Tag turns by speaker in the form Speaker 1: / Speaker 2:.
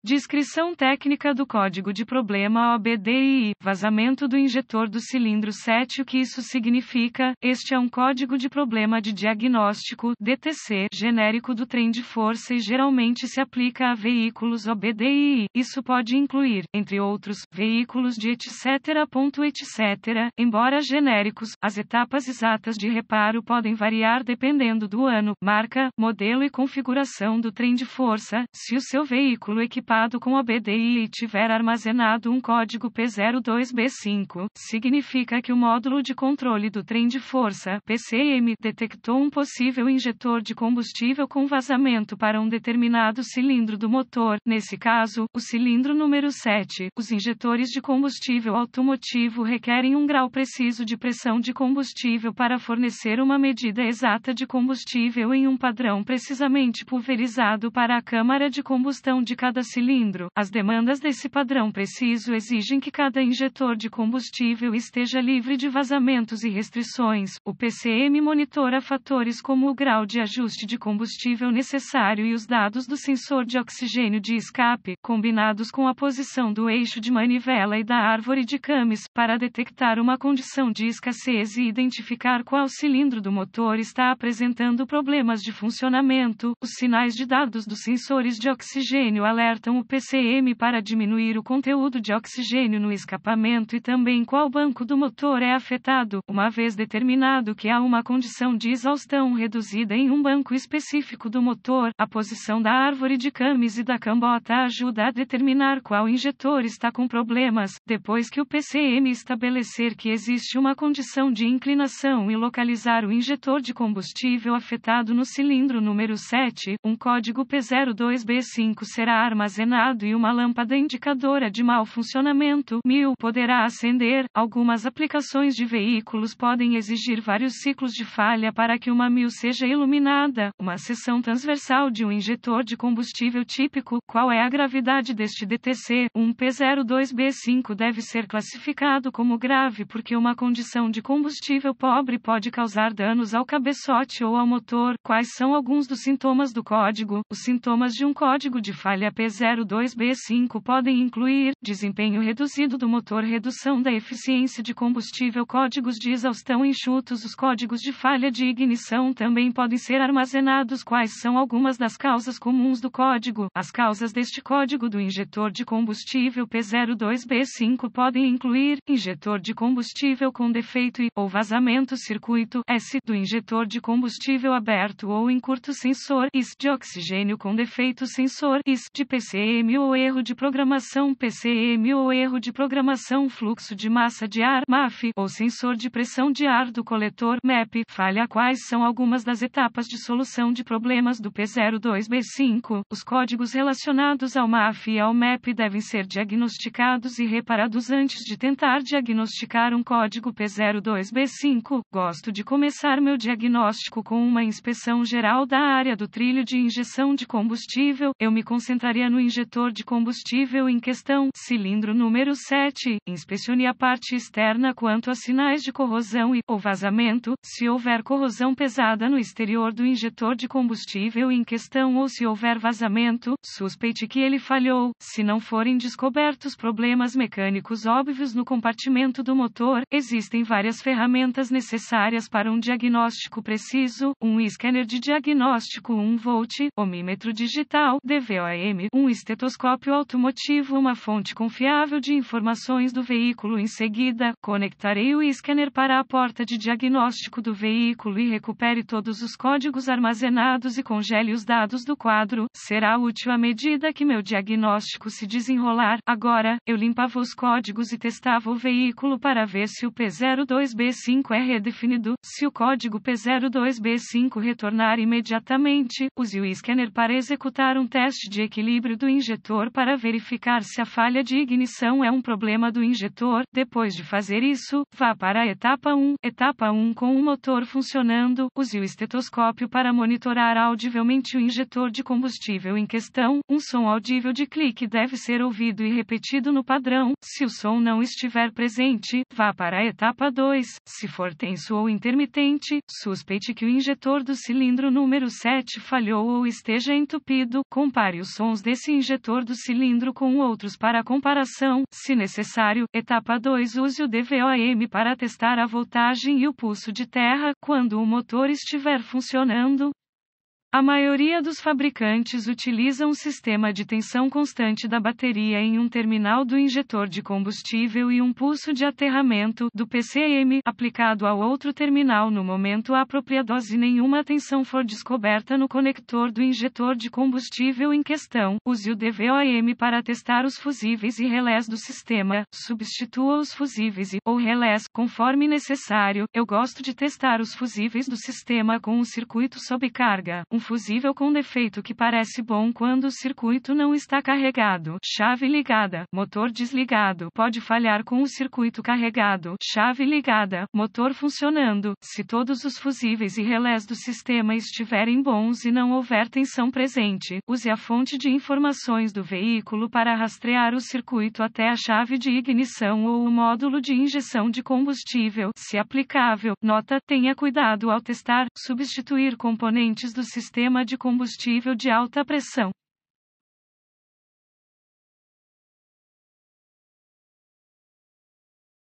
Speaker 1: Descrição técnica do código de problema OBDII, vazamento do injetor do cilindro 7. O que isso significa? Este é um código de problema de diagnóstico, DTC, genérico do trem de força e geralmente se aplica a veículos OBDII. Isso pode incluir, entre outros, veículos de etc. Embora genéricos, as etapas exatas de reparo podem variar dependendo do ano, marca, modelo e configuração do trem de força. Se o seu veículo equipado com OBDII e tiver armazenado um código P02B5, significa que o módulo de controle do trem de força, PCM, detectou um possível injetor de combustível com vazamento para um determinado cilindro do motor, nesse caso, o cilindro número 7. Os injetores de combustível automotivo requerem um grau preciso de pressão de combustível para fornecer uma medida exata de combustível em um padrão precisamente pulverizado para a câmara de combustão de cada cilindro. As demandas desse padrão preciso exigem que cada injetor de combustível esteja livre de vazamentos e restrições. O PCM monitora fatores como o grau de ajuste de combustível necessário e os dados do sensor de oxigênio de escape, combinados com a posição do eixo de manivela e da árvore de Camis, para detectar uma condição de escassez e identificar qual cilindro do motor está apresentando problemas de funcionamento. Os sinais de dados dos sensores de oxigênio alertam o PCM para diminuir o conteúdo de oxigênio no escapamento e também qual banco do motor é afetado. Uma vez determinado que há uma condição de exaustão reduzida em um banco específico do motor, a posição da árvore de Camis e da cambota ajuda a determinar qual injetor está com problemas. Depois que o PCM estabelecer que existe uma condição de inclinação e localizar o injetor de combustível afetado no cilindro número 7, um código P02B5 será armazenado e uma lâmpada indicadora de mau funcionamento 1000 poderá acender. Algumas aplicações de veículos podem exigir vários ciclos de falha para que uma 1000 seja iluminada. Uma seção transversal de um injetor de combustível típico. Qual é a gravidade deste DTC? Um P02B5 deve ser classificado como grave porque uma condição de combustível pobre pode causar danos ao cabeçote ou ao motor. Quais são alguns dos sintomas do código? Os sintomas de um código de falha P02B5 podem incluir desempenho reduzido do motor, redução da eficiência de combustível, códigos de exaustão enxutos. Os códigos de falha de ignição também podem ser armazenados. Quais são algumas das causas comuns do código? As causas deste código do injetor de combustível P02B5 podem incluir injetor de combustível com defeito ou vazamento, circuito S do injetor de combustível aberto ou em curto, sensor IS de oxigênio com defeito, sensor IS de PCM ou erro de programação, PCM ou erro de programação, fluxo de massa de ar MAF ou sensor de pressão de ar do coletor MEP. Falha. Quais são algumas das etapas de solução de problemas do P02B5? Os códigos relacionados ao MAF e ao MEP devem ser diagnosticados e reparados antes de tentar diagnosticar um código P02B5. Gosto de começar meu diagnóstico com uma inspeção geral da área do trilho de injeção de combustível. Eu me concentraria no injetor de combustível em questão, cilindro número 7. Inspecione a parte externa quanto a sinais de corrosão ou vazamento. Se houver corrosão pesada no exterior do injetor de combustível em questão ou se houver vazamento, suspeite que ele falhou. Se não forem descobertos problemas mecânicos óbvios no compartimento do motor, existem várias ferramentas necessárias para um diagnóstico preciso: um scanner de diagnóstico 1 volt, ohmímetro digital, DVOM, um estetoscópio automotivo, uma fonte confiável de informações do veículo. Em seguida, conectarei o scanner para a porta de diagnóstico do veículo e recupere todos os códigos armazenados e congele os dados do quadro. Será útil à medida que meu diagnóstico se desenrolar. Agora, eu limpava os códigos e testava o veículo para ver se o P02B5 é redefinido. Se o código P02B5 retornar imediatamente, use o scanner para executar um teste de equilíbrio do injetor para verificar se a falha de ignição é um problema do injetor. Depois de fazer isso, vá para a etapa 1. Etapa 1 com o motor funcionando, use o estetoscópio para monitorar audivelmente o injetor de combustível em questão. Um som audível de clique deve ser ouvido e repetido no padrão. Se o som não estiver presente, vá para a etapa 2. Se for tenso ou intermitente, suspeite que o injetor do cilindro número 7 falhou ou esteja entupido. Compare os sons desse injetor do cilindro com outros para comparação, se necessário. Etapa 2. Use o DVOM para testar a voltagem e o pulso de terra, quando o motor estiver funcionando. A maioria dos fabricantes utilizam um sistema de tensão constante da bateria em um terminal do injetor de combustível e um pulso de aterramento do PCM aplicado ao outro terminal no momento apropriado. Se nenhuma tensão for descoberta no conector do injetor de combustível em questão, use o DVOM para testar os fusíveis e relés do sistema. Substitua os fusíveis ou relés conforme necessário. Eu gosto de testar os fusíveis do sistema com um circuito sob carga. Um fusível com defeito que parece bom quando o circuito não está carregado. Chave ligada, motor desligado. Pode falhar com o circuito carregado. Chave ligada, motor funcionando. Se todos os fusíveis e relés do sistema estiverem bons e não houver tensão presente, use a fonte de informações do veículo para rastrear o circuito até a chave de ignição ou o módulo de injeção de combustível, se aplicável. Nota: tenha cuidado ao testar, substituir componentes do sistema de combustível de alta pressão.